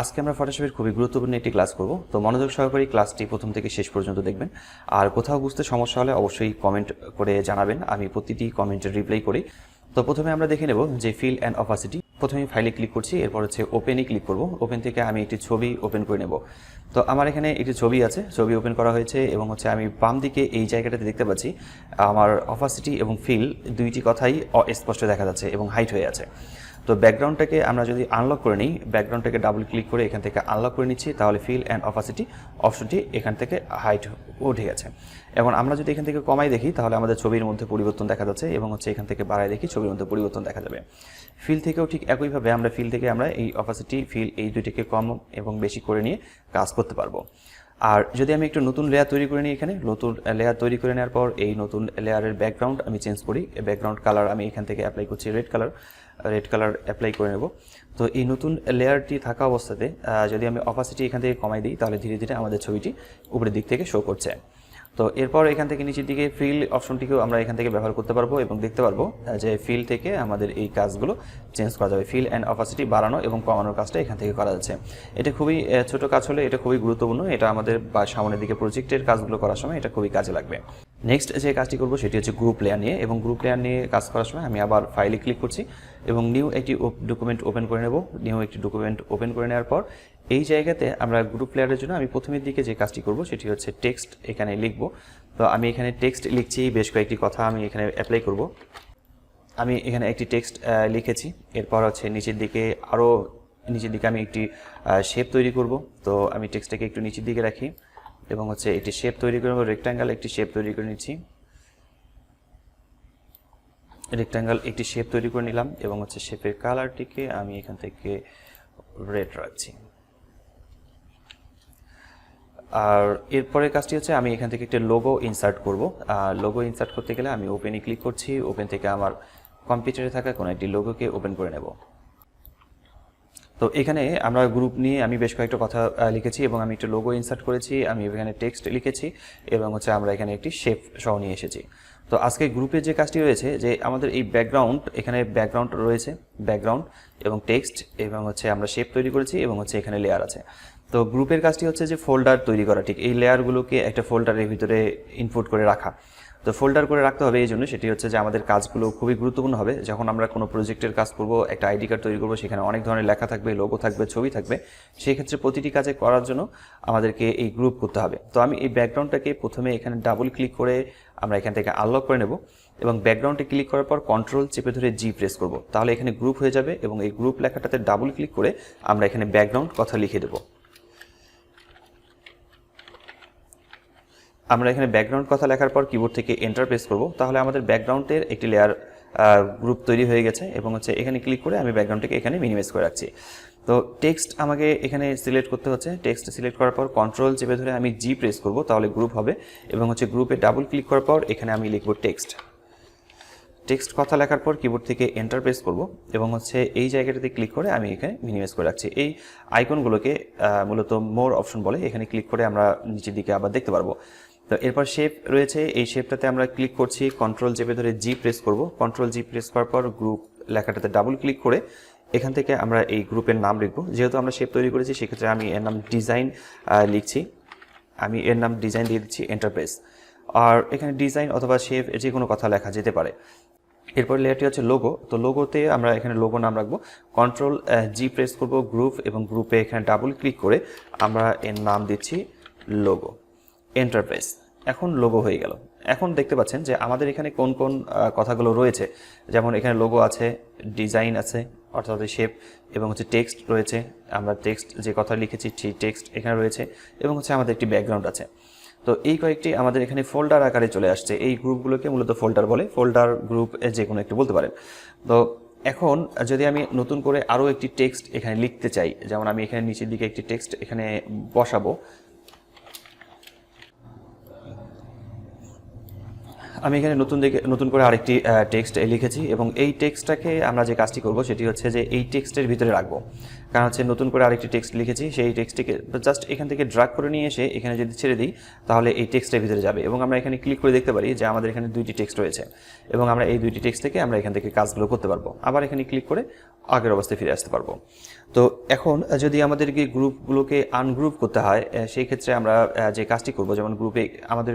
আজকে আমরা ফটোশপের খুবই গুরুত্বপূর্ণ একটি ক্লাস করব। তো মনোযোগ সহকারে ক্লাসটি প্রথম থেকে শেষ পর্যন্ত দেখবেন। আর কোথাও বুঝতে সমস্যা হলে অবশ্যই কমেন্ট করে জানাবেন, আমি প্রতিটি কমেন্টের রিপ্লাই করি। তো প্রথমে আমরা দেখে নেব যে ফিল অ্যান্ড অপাসিটি। প্রথমে ফাইলে ক্লিক করছি, এরপর হচ্ছে ওপেনে ক্লিক করব। ওপেন থেকে আমি একটি ছবি ওপেন করে নেব। তো আমার এখানে একটি ছবি আছে, ছবি ওপেন করা হয়েছে এবং হচ্ছে আমি বাম দিকে এই জায়গাটাতে দেখতে পাচ্ছি আমার অপাসিটি এবং ফিল দুইটি কথাই স্পষ্ট দেখা যাচ্ছে এবং হাইট হয়ে আছে। তো ব্যাকগ্রাউন্ডটাকে আমরা যদি আনলক করে নিই, ব্যাকগ্রাউন্ডটাকে ডাবল ক্লিক করে এখান থেকে আনলক করে নিচ্ছি, তাহলে ফিল অ্যান্ড অপাসিটি অপশনটি এখান থেকে হাইট উঠে গেছে। এবং আমরা যদি এখান থেকে কমাই দেখি তাহলে আমাদের ছবির মধ্যে পরিবর্তন দেখা যাচ্ছে এবং হচ্ছে এখান থেকে বাড়াই দেখি ছবির মধ্যে পরিবর্তন দেখা যাবে। ফিল থেকেও ঠিক একইভাবে আমরা ফিল থেকে আমরা এই অপাসিটি ফিল এই দুইটিকে কম এবং বেশি করে নিয়ে কাজ করতে পারবো। আর যদি আমি একটু নতুন লেয়ার তৈরি করে নিই, এখানে নতুন লেয়ার তৈরি করে নেওয়ার পর এই নতুন লেয়ারের ব্যাকগ্রাউন্ড আমি চেঞ্জ করি। ব্যাকগ্রাউন্ড কালার আমি এখান থেকে অ্যাপ্লাই করছি রেড কালার অ্যাপ্লাই করে নেব। তো এই নতুন লেয়ারটি থাকা অবস্থাতে যদি আমি অপাসিটি এখান থেকে কমাই দিই তাহলে ধীরে ধীরে আমাদের ছবিটি উপরের দিক থেকে শো করছে। তো এরপর এখান থেকে নিচের দিকে ফিল অপশনটিকেও আমরা এখান থেকে ব্যবহার করতে পারবো এবং দেখতে পারবো যে ফিল থেকে আমাদের এই কাজগুলো চেঞ্জ করা যাবে। ফিল অ্যান্ড অপাসিটি বাড়ানো এবং কমানোর কাজটা এখান থেকে করা যাচ্ছে। এটা খুবই ছোট কাজ হলে এটা খুবই গুরুত্বপূর্ণ, এটা আমাদের বা সামনের দিকে প্রজেক্টের কাজগুলো করার সময় এটা খুবই কাজে লাগবে। নেক্সট যে কাজটি করবো সেটি হচ্ছে গ্রুপ লেয়ার নিয়ে, এবং গ্রুপ লেয়ার নিয়ে কাজ করার সময় আমি আবার ফাইলে ক্লিক করছি এবং নিউ একটি ডকুমেন্ট ওপেন করে নেব। নিউ একটি ডকুমেন্ট ওপেন করে নেওয়ার পর এই জায়গাতে আমরা গ্রুপ লেয়ারের জন্য আমি প্রথমের দিকে যে কাজটি করব সেটি হচ্ছে টেক্সট এখানে লিখব। তো আমি এখানে টেক্সট লিখছি, বেশ কয়েকটি কথা আমি এখানে অ্যাপ্লাই করব। আমি এখানে একটি টেক্সট লিখেছি, এরপর হচ্ছে নিচের দিকে আমি একটি শেপ তৈরি করব। তো আমি টেক্সটটাকে একটু নিচের দিকে রাখি এবং হচ্ছে একটি শেপ তৈরি করে নেব। রেক্ট্যাঙ্গেল একটি শেপ তৈরি করে নিচ্ছি, রেক্ট্যাঙ্গেল একটি শেপ তৈরি করে নিলাম এবং হচ্ছে শেপের কালারটিকে আমি এখান থেকে রেড রাখছি। আর এরপরের কাজটি হচ্ছে আমি এখান থেকে একটা লোগো ইনসার্ট করব। লোগো ইনসার্ট করতে গেলে আমি ওপেনে ক্লিক করছি, ওপেন থেকে আমার কম্পিউটারে থাকা কোনো একটি লোগোকে ওপেন করে নেব। তো এখানে আমরা গ্রুপ নিয়ে আমি বেশ কয়েকটা কথা লিখেছি এবং আমি একটা লোগো ইনসার্ট করেছি, আমি এখানে টেক্সট লিখেছি এবং হচ্ছে আমরা এখানে একটি শেপ সহ নিয়ে এসেছি। তো আজকে গ্রুপের যে কাজটি রয়েছে যে আমাদের এই ব্যাকগ্রাউন্ড, এখানে ব্যাকগ্রাউন্ড রয়েছে, ব্যাকগ্রাউন্ড এবং টেক্সট এবং হচ্ছে আমরা শেপ তৈরি করেছি এবং হচ্ছে এখানে লেয়ার আছে। তো গ্রুপের কাজটি হচ্ছে যে ফোল্ডার তৈরি করা, ঠিক এই লেয়ারগুলোকে একটা ফোল্ডারের ভিতরে ইনপুট করে রাখা। তো ফোল্ডার করে রাখতে হবে এই জন্য, সেটি হচ্ছে যে আমাদের কাজগুলো খুবই গুরুত্বপূর্ণ হবে। যখন আমরা কোনো প্রজেক্টের কাজ করব, একটা আইডি কার্ড তৈরি করব, সেখানে অনেক ধরনের লেখা থাকবে, লোগো থাকবে, ছবি থাকবে, সেই ক্ষেত্রে প্রতিটি কাজে করার জন্য আমাদেরকে এই গ্রুপ করতে হবে। তো আমি এই ব্যাকগ্রাউন্ডটাকে প্রথমে এখানে ডাবল ক্লিক করে আমরা এখান থেকে আনলক করে নেব এবং ব্যাকগ্রাউন্ডে ক্লিক করার পর কন্ট্রোল চেপে ধরে জি প্রেস করব, তাহলে এখানে গ্রুপ হয়ে যাবে এবং এই গ্রুপ লেখাটাতে ডাবল ক্লিক করে আমরা এখানে ব্যাকগ্রাউন্ড কথা লিখে দেবো। আমরা এখানে ব্যাকগ্রাউন্ড কথা লেখার পর কিবোর্ড থেকে এন্টার প্রেস করব, তাহলে আমাদের ব্যাকগ্রাউন্ডের একটি লেয়ার গ্রুপ তৈরি হয়ে গেছে এবং হচ্ছে এখানে ক্লিক করে আমি ব্যাকগ্রাউন্ডটাকে এখানে মিনিমাইজ করে রাখছি। তো টেক্সট আমাকে এখানে সিলেক্ট করতে হচ্ছে, টেক্সট সিলেক্ট করার পর কন্ট্রোল চেপে ধরে আমি জি প্রেস করব, তাহলে গ্রুপ হবে এবং হচ্ছে গ্রুপে ডাবল ক্লিক করার পর এখানে আমি লিখব টেক্সট কথা লেখার পর কিবোর্ড থেকে এন্টার প্রেস করব এবং হচ্ছে এই জায়গাটাতে ক্লিক করে আমি এখানে মিনিমাইজ করে রাখছি। এই আইকনগুলোকে মূলত মোর অপশন বলে, এখানে ক্লিক করে আমরা নিচের দিকে আবার দেখতে পারবো। তো এরপর শেপ রয়েছে, এই শেপটাতে আমরা ক্লিক করছি, কন্ট্রোল চেপে ধরে জি প্রেস করব, কন্ট্রোল জি প্রেস করার পর গ্রুপ লেখাটাতে ডাবল ক্লিক করে এখান থেকে আমরা এই গ্রুপের নাম লিখব। যেহেতু আমরা শেপ তৈরি করেছি সেক্ষেত্রে আমি এর নাম ডিজাইন লিখছি, আমি এর নাম ডিজাইন দিয়ে দিচ্ছি এন্টারপ্রেস। আর এখানে ডিজাইন অথবা শেপ যে কোনো কথা লেখা যেতে পারে। এরপর লেয়ারটি হচ্ছে লোগো, তো লোগোতে আমরা এখানে লোগো নাম রাখবো, কন্ট্রোল জি প্রেস করব গ্রুপ এবং গ্রুপে এখানে ডাবল ক্লিক করে আমরা এর নাম দিচ্ছি লোগো, এন্টারপ্রাইজ। এখন লোগো হয়ে গেল। এখন দেখতে পাচ্ছেন যে আমাদের এখানে কোন কোন কথাগুলো রয়েছে, যেমন এখানে লোগো আছে, ডিজাইন আছে অর্থাৎ শেপ এবং হচ্ছে টেক্সট রয়েছে, আমরা টেক্সট যে কথা লিখেছি সেই টেক্সট এখানে রয়েছে এবং হচ্ছে আমাদের একটি ব্যাকগ্রাউন্ড আছে। তো এই কয়েকটি আমাদের এখানে ফোল্ডার আকারে চলে আসছে, এই গ্রুপগুলোকে মূলত ফোল্ডার বলে, ফোল্ডার গ্রুপ যে কোনো একটি বলতে পারেন। তো এখন যদি আমি নতুন করে আরও একটি টেক্সট এখানে লিখতে চাই, যেমন আমি এখানে নিচের দিকে একটি টেক্সট এখানে বসাবো, আমি এখানে নতুন করে আরেকটি টেক্সট লিখেছি এবং এই টেক্সটটাকে আমরা যে কাজটি করব সেটি হচ্ছে যে এই টেক্সটের ভিতরে রাখবো। কারণ হচ্ছে নতুন করে আরেকটি টেক্সট লিখেছি, সেই টেক্সটটিকে জাস্ট এখান থেকে ড্র্যাগ করে নিয়ে এসে এখানে যদি ছেড়ে দিই তাহলে এই টেক্সটের ভিতরে যাবে এবং আমরা এখানে ক্লিক করে দেখতে পারি যে আমাদের এখানে দুইটি টেক্সট রয়েছে এবং আমরা এই দুইটি টেক্সট থেকে আমরা এখান থেকে কাজগুলো করতে পারবো। আবার এখানে ক্লিক করে আগের অবস্থায় ফিরে আসতে পারবো। তো এখন যদি আমাদেরকে গ্রুপগুলোকে আনগ্রুপ করতে হয়, সেই ক্ষেত্রে আমরা যে কাজটি করব, যেমন গ্রুপে আমাদের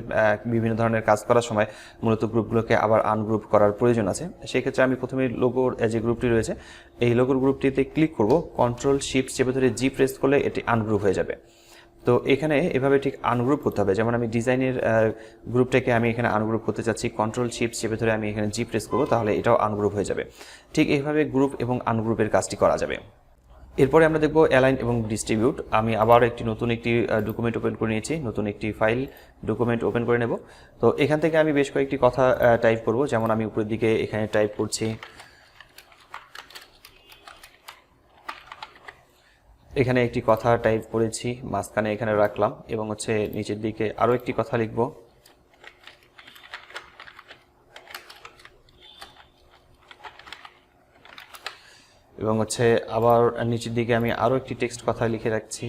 বিভিন্ন ধরনের কাজ করার সময় মূলত গ্রুপগুলোকে আবার আনগ্রুপ করার প্রয়োজন আছে। সেই ক্ষেত্রে আমি প্রথমে লোগোর যে গ্রুপটি রয়েছে এই লোগোর গ্রুপটিতে ক্লিক করব, কন্ট্রোল শিফট চেপে ধরে জি প্রেস করলে এটি আনগ্রুপ হয়ে যাবে। তো এখানে এভাবে ঠিক আনগ্রুপ করতে হবে। যেমন আমি ডিজাইনের গ্রুপটাকে আমি এখানে আনগ্রুপ করতে চাচ্ছি, কন্ট্রোল শিফট চেপে ধরে আমি এখানে জি প্রেস করবো, তাহলে এটাও আনগ্রুপ হয়ে যাবে। ঠিক এইভাবে গ্রুপ এবং আনগ্রুপের কাজটি করা যাবে। এরপরে আমরা দেখব অ্যালাইন এবং ডিস্ট্রিবিউট। আমি আবার নতুন একটি ডকুমেন্ট ওপেন করে নিয়েছি, নতুন একটি ফাইল ডকুমেন্ট ওপেন করে নেব। তো এখান থেকে আমি বেশ কয়েকটি কথা টাইপ করব। যেমন আমি উপরের দিকে এখানে টাইপ করছি, এখানে একটি কথা টাইপ করেছি, মাঝখানে এখানে রাখলাম এবং নিচের দিকে আরও একটি কথা লিখব। এবং আবার নিচের দিকে আমি আরও একটি টেক্সট কথা লিখে রাখছি।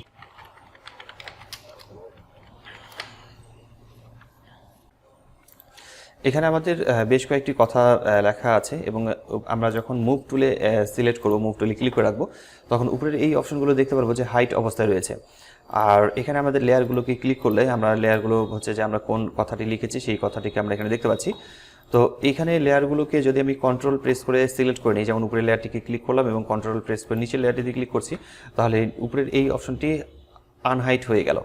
এখানে আমাদের বেশ কয়েকটি কথা লেখা আছে এবং আমরা যখন মুভ টুলে সিলেক্ট করব, মুভ টুলে ক্লিক করে রাখবো, তখন উপরের এই অপশনগুলো দেখতে পারবো যে হাইট অবস্থায় রয়েছে। আর এখানে আমাদের লেয়ারগুলোকে ক্লিক করলে আমরা লেয়ারগুলো যে আমরা কোন কথাটি লিখেছি সেই কথাটিকে আমরা এখানে দেখতে পাচ্ছি। তো এইখানে লেয়ারগুলোকে যদি আমি কন্ট্রোল প্রেস করে সিলেক্ট করে নিই, যেমন উপরের লেয়ারটিকে ক্লিক করলাম এবং কন্ট্রোল প্রেস করে নিচের লেয়ারটিতে ক্লিক করছি, তাহলে উপরের এই অপশনটি আনহাইট হয়ে গেল।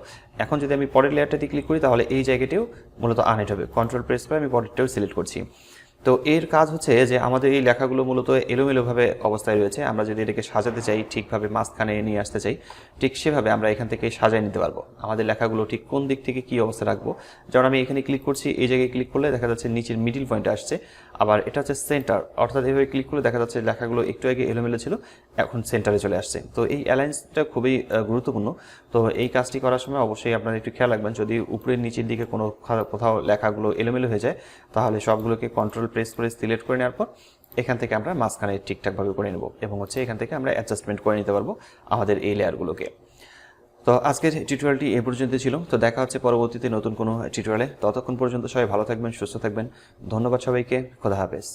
এখন যদি আমি পরের লেয়ারটাতে ক্লিক করি তাহলে এই জায়গাটিও মূলত আনহাইট হবে। কন্ট্রোল প্রেস করে আমি পরেরটাও সিলেক্ট করছি। তো এর কাজ যে আমাদের এই লেখাগুলো মূলত এলোমেলোভাবে অবস্থায় রয়েছে। আমরা যদি এটাকে সাজাতে চাই, ঠিকভাবে মাঝখানে নিয়ে আসতে চাই, ঠিক সেভাবে আমরা এখান থেকে সাজায় নিতে পারবো। আমাদের লেখাগুলো ঠিক কোন দিক থেকে কী অবস্থা রাখবো, যেমন আমি এখানে ক্লিক করছি, এই জায়গায় ক্লিক করলে দেখা যাচ্ছে নিচের মিডিল পয়েন্টে আসছে। আবার এটা সেন্টার, অর্থাৎ এইভাবে ক্লিক করলে দেখা যাচ্ছে লেখাগুলো একটু আগে এলোমেলো ছিল, এখন সেন্টারে চলে আসছে। তো এই অ্যালায়েন্সটা খুবই গুরুত্বপূর্ণ। তো এই কাজটি করার সময় অবশ্যই আপনারা একটু খেয়াল রাখবেন, যদি উপরের নিচের দিকে কোথাও লেখাগুলো এলোমেলো হয়ে যায় তাহলে সবগুলোকে কন্ট্রোল প্রেস করে সিলেক্ট করে নেওয়ার পর এখান থেকে আমরা মাঝখানে ঠিকঠাকভাবে করে নেব এবং এখান থেকে আমরা অ্যাডজাস্টমেন্ট করে নিতে পারবো আমাদের এই লেয়ারগুলোকে। তো আজকের টিউটোরিয়ালটি এ পর্যন্ত ছিল। তো দেখা হচ্ছে পরবর্তীতে নতুন কোনো টিউটোরিয়ালে। ততক্ষণ পর্যন্ত সবাই ভালো থাকবেন, সুস্থ থাকবেন। ধন্যবাদ সবাইকে। খোদা হাফেজ।